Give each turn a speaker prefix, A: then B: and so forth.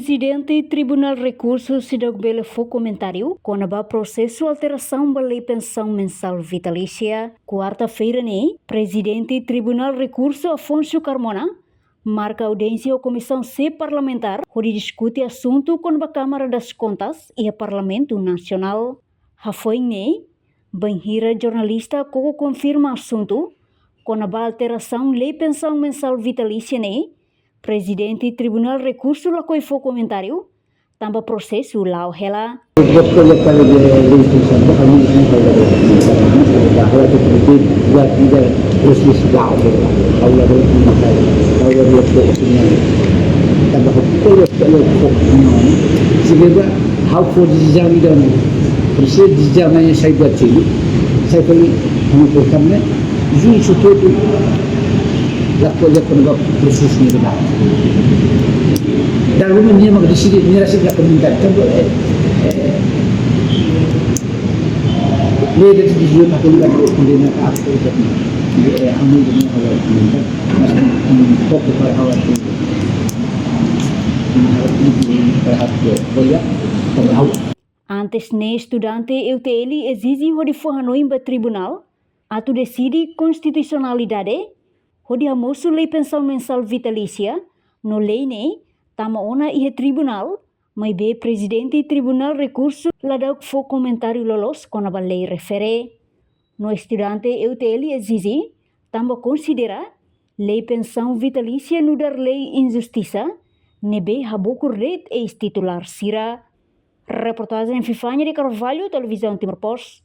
A: Presidente Tribunal Recursos Sidog foi comentário com a processo alteração da lei pensão mensal vitalícia. Quarta-feira, Presidente Tribunal Recursos Afonso Carmona marca audiência à Comissão C Parlamentar onde discute assunto com a Câmara das Contas e o Parlamento Nacional. Foi Banhira jornalista que confirma assunto com a alteração lei pensão mensal vitalícia Presidente Tribunal Recurso lá foi comentário também processo lá o rela.
B: Dalam ini memang disini dirasa tidak permintaan tentu dia dari sisi tak terlibat kemudian apa itu dia ambil dengan awal permintaan masih untuk kepada awal
A: Antes estudante UTL exige o de forranoim ba tribunal atu decide constitucionalidade Hodi hamosu lei pensão mensal vitalícia, no lei tama ona ihe tribunal, mai be presidente tribunal recurso ladau fo comentário lolos com a lei refere. No estudante UTL exige, tamba considera, lei pensão vitalícia no dar lei injustiça, nebe habokur reit ex titular sira. Reportagem Fifanya de Carvalho, Televisão Timor Post.